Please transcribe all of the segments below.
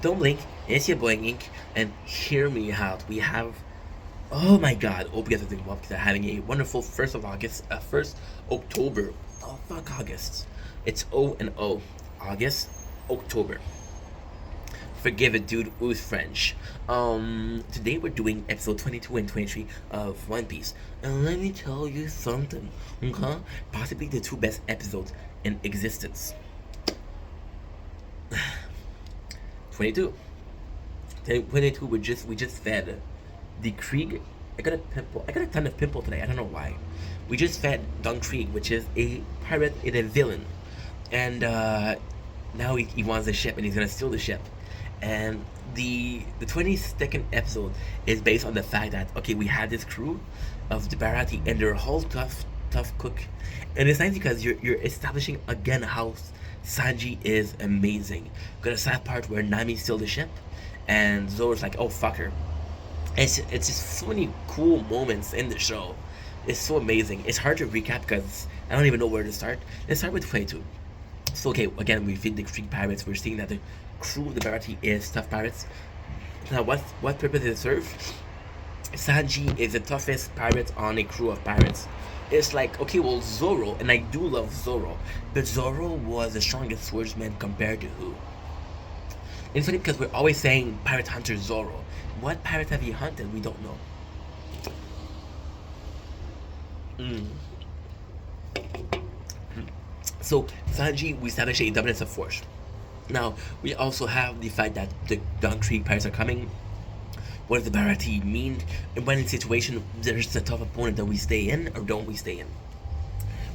Don't blink. It's your boy Ink, and hear me out. We have, oh my God, hope you guys are doing well because I'm having a wonderful 1st of August, 1st October. Oh fuck August. It's O and O. August, October. Forgive it, dude. Who's French? Today we're doing episode 22 and 23 of One Piece, and let me tell you something. Okay, possibly the two best episodes in existence. 22. 22. We just fed the Krieg. I got a pimple. I got a ton of pimple today. I don't know why. We just fed Don Krieg, which is a pirate and a villain, and now he wants the ship and he's gonna steal the ship. And the 22nd episode is based on the fact that okay, we had this crew of the Barati and they're all tough cook, and it's nice because you're establishing again how Sanji is amazing. Got a sad part where Nami steals the ship, and Zoro's like, oh fuck her. It's just so many cool moments in the show. It's so amazing. It's hard to recap because I don't even know where to start. Let's start with 22. So okay, again we feed the Greek pirates. We're seeing that the crew of the Barati is tough pirates. Now what purpose does it serve? Sanji is the toughest pirate on a crew of pirates. It's like, okay, well, Zoro, and I do love Zoro, but Zoro was the strongest swordsman compared to who? It's funny because we're always saying pirate hunter Zoro. What pirates have he hunted? We don't know. Mm. So Sanji, we establish a dominance of force. Now we also have the fact that the Don Krieg pirates are coming. What does the Barati mean? And when in situation there's a tough opponent, that we stay in or don't we stay in?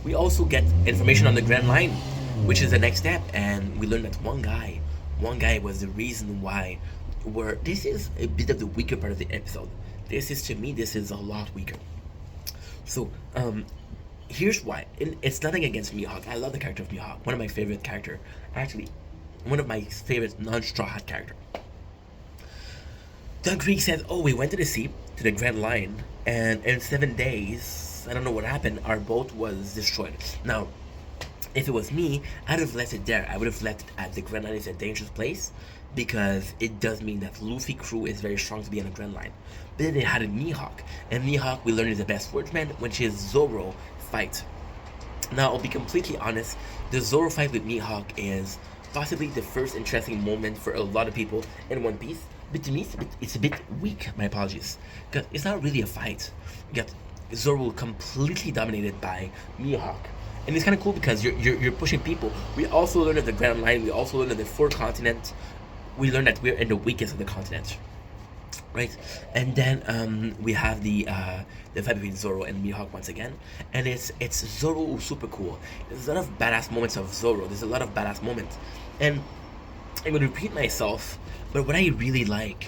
We also get information on the Grand Line, which is the next step, and we learn that one guy was the reason why we're. This is a bit of the weaker part of the episode. This is a lot weaker. So, here's why. And it's nothing against Mihawk. I love the character of Mihawk. One of my favorite character. Actually, one of my favorite non-Straw Hat character. Don Krieg says, oh, we went to the sea, to the Grand Line, and in 7 days, I don't know what happened, our boat was destroyed. Now, if it was me, I'd have left it there. I would have left it at the Grand Line. Is a dangerous place because it does mean that Luffy crew is very strong to be on the Grand Line. But then they had a Mihawk, and Mihawk we learned is the best swordsman, which is Zoro fight. Now, I'll be completely honest, the Zoro fight with Mihawk is possibly the first interesting moment for a lot of people in One Piece. But to me, it's a bit weak. My apologies, because it's not really a fight. You got Zoro completely dominated by Mihawk, and it's kind of cool because you're pushing people. We also learned at the Grand Line. We also learned at the Four Continents. We learned that we're in the weakest of the continents, right? And then we have the fight between Zoro and Mihawk once again, and it's Zoro who's super cool. There's a lot of badass moments of Zoro. There's a lot of badass moments, and I'm gonna repeat myself. But what I really like,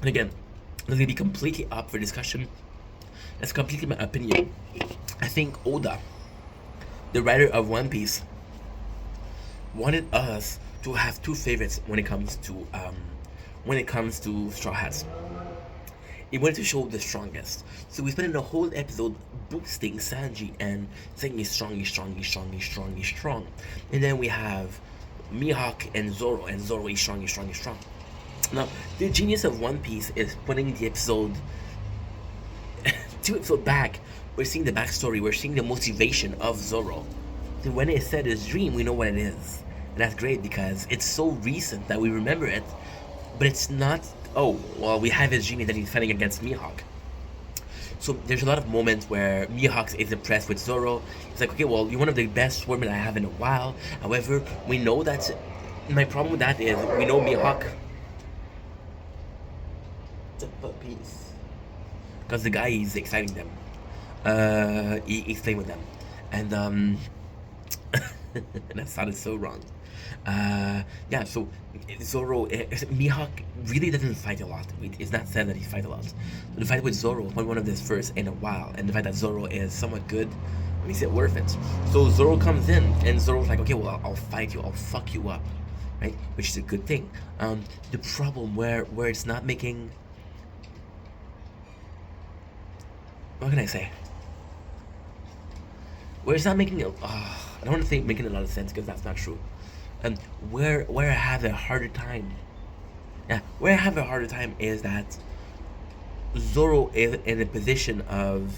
and again, this is gonna be completely up for discussion. That's completely my opinion. I think Oda, the writer of One Piece, wanted us to have two favorites when it comes to Straw Hats. He wanted to show the strongest. So we spent the whole episode boosting Sanji and saying he's strong, he's strong, he's strong, he's strong, he's strong. And then we have Mihawk and Zoro is strong, he's strong, he's strong. Now, the genius of One Piece is putting the episode, two episodes back, we're seeing the backstory, we're seeing the motivation of Zoro. So when it said his dream, we know what it is. And that's great because it's so recent that we remember it, but it's not, oh, well, we have his dream and then he's fighting against Mihawk. So there's a lot of moments where Mihawk is impressed with Zoro. He's like, okay, well, you're one of the best swordmen I have in a while. However, we know that. My problem with that is we know Mihawk. The puppies. Because the guy is exciting them. He's playing with them, and that sounded so wrong. Yeah, so Zoro, Mihawk really doesn't fight a lot. It's not said that he fights a lot. So the fight with Zoro was one of his first in a while, and the fact that Zoro is somewhat good makes it worth it. So Zoro comes in, and Zoro's like, okay, well, I'll fight you, I'll fuck you up, right? Which is a good thing. The problem where it's not making, what can I say? Where it's not making it. I don't want to say making a lot of sense because that's not true. And where I have a harder time, yeah, where I have a harder time is that Zoro is in a position of,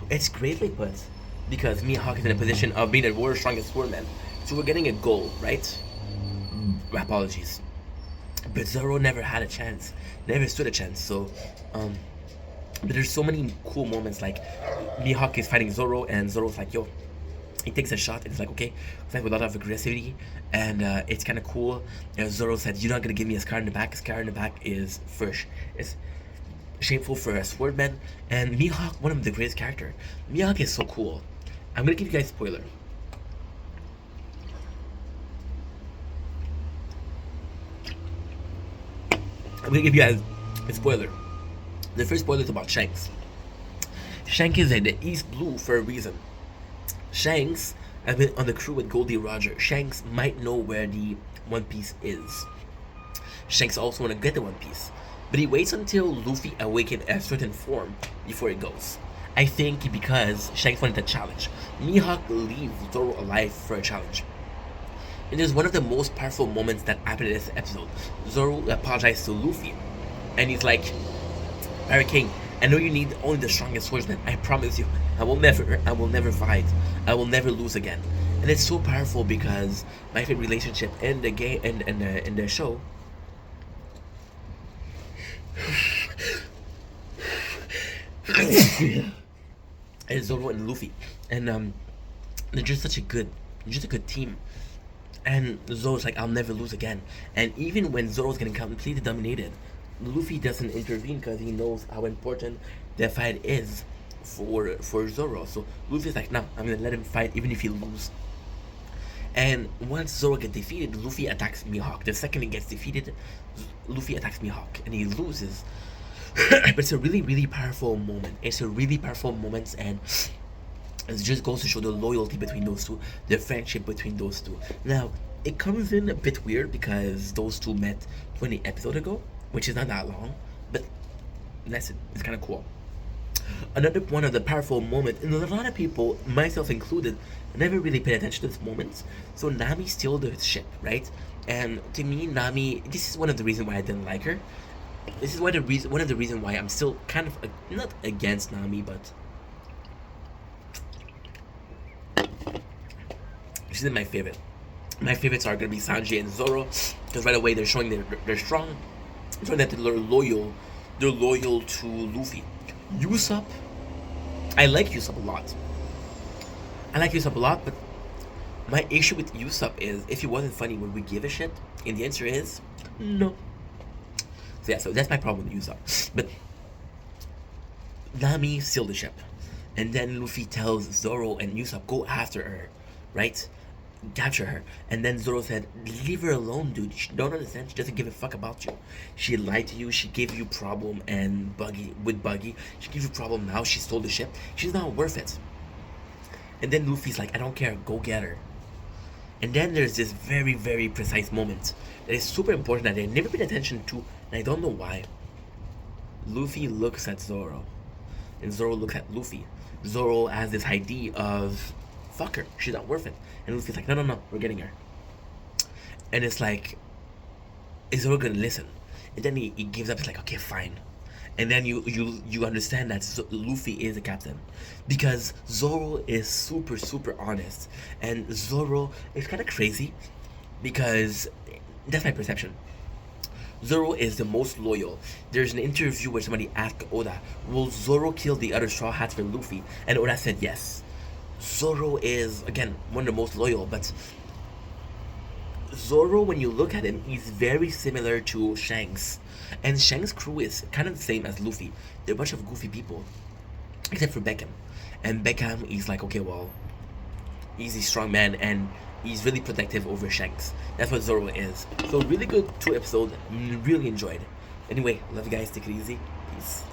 it's greatly put, because Mihawk is in a position of being the world's strongest swordman. So we're getting a goal, right? Apologies. But Zoro never had a chance, never stood a chance. So, but there's so many cool moments, like Mihawk is fighting Zoro, and Zoro's like, yo, he takes a shot, and it's like, okay, fight with a lot of aggressivity, and it's kind of cool. Zoro said, you're not gonna give me a scar in the back. A scar in the back is first. It's shameful for a swordman. And Mihawk, one of the greatest character. Mihawk is so cool. I'm gonna give you guys a spoiler. I'm gonna give you guys a spoiler. The first spoiler is about Shanks. Shanks is in the East Blue for a reason. Shanks has been on the crew with Goldie Roger. Shanks might know where the One Piece is. Shanks also want to get the One Piece, but he waits until Luffy awakens a certain form before he goes. I think because Shanks wanted a challenge. Mihawk leaves Zoro alive for a challenge. And there's one of the most powerful moments that happened in this episode. Zoro apologized to Luffy, and he's like, Pirate King, I know you need only the strongest swordsman. I promise you, I will never fight. I will never lose again. And it's so powerful because my favorite relationship in the game, in the show, is Zoro and Luffy, and they're just a good team. And Zoro's like, I'll never lose again. And even when Zoro's getting completely dominated, Luffy doesn't intervene because he knows how important the fight is for Zoro. So Luffy's like, no, I'm gonna let him fight even if he loses. And once Zoro gets defeated, Luffy attacks Mihawk. The second he gets defeated, Luffy attacks Mihawk and he loses. But it's a really, really powerful moment. It's a really powerful moment, and it just goes to show the loyalty between those two, the friendship between those two. Now, it comes in a bit weird because those two met 20 episodes ago, which is not that long, but that's it. It's kind of cool. Another one of the powerful moments, and a lot of people, myself included, never really paid attention to this moment. So Nami steals the ship, right? And to me, Nami, this is one of the reasons why I didn't like her. This is one of the reasons why I'm still kind of not against Nami, but she's in my favorite. My favorites are gonna be Sanji and Zoro, because right away they're showing they're strong, showing that they're loyal. They're loyal to Luffy. Usopp, I like Usopp a lot. But my issue with Usopp is, if he wasn't funny, would we give a shit? And the answer is no. So yeah, so that's my problem with Usopp. But Nami steals the ship, and then Luffy tells Zoro and Usopp, go after her, right? Capture her. And then Zoro said, leave her alone, dude. She don't understand. She doesn't give a fuck about you. She lied to you. She gave you problem, and Buggy, she gave you problem. Now she stole the ship. She's not worth it. And then Luffy's like, I don't care, go get her. And then there's this very, very precise moment that is super important that I never paid attention to, and I don't know why. Luffy looks at Zoro, and Zoro looks at Luffy. Zoro has this idea of, fuck her, she's not worth it. And Luffy's like, no, we're getting her. And it's like, is Zoro gonna listen? And then he gives up. It's like, okay, fine. And then you understand that Luffy is the captain, because Zoro is super, super honest. And Zoro is kind of crazy, because that's my perception. Zoro is the most loyal. There's an interview where somebody asked Oda, will Zoro kill the other Straw Hats for Luffy? And Oda said yes. Zoro is, again, one of the most loyal, but Zoro, when you look at him, he's very similar to Shanks. And Shanks' crew is kind of the same as Luffy. They're a bunch of goofy people, except for Beckham. And Beckham, he's like, okay, well, he's a strong man, and he's really protective over Shanks. That's what Zoro is. So really good 2 episodes. Really enjoyed. Anyway, love you guys. Take it easy. Peace.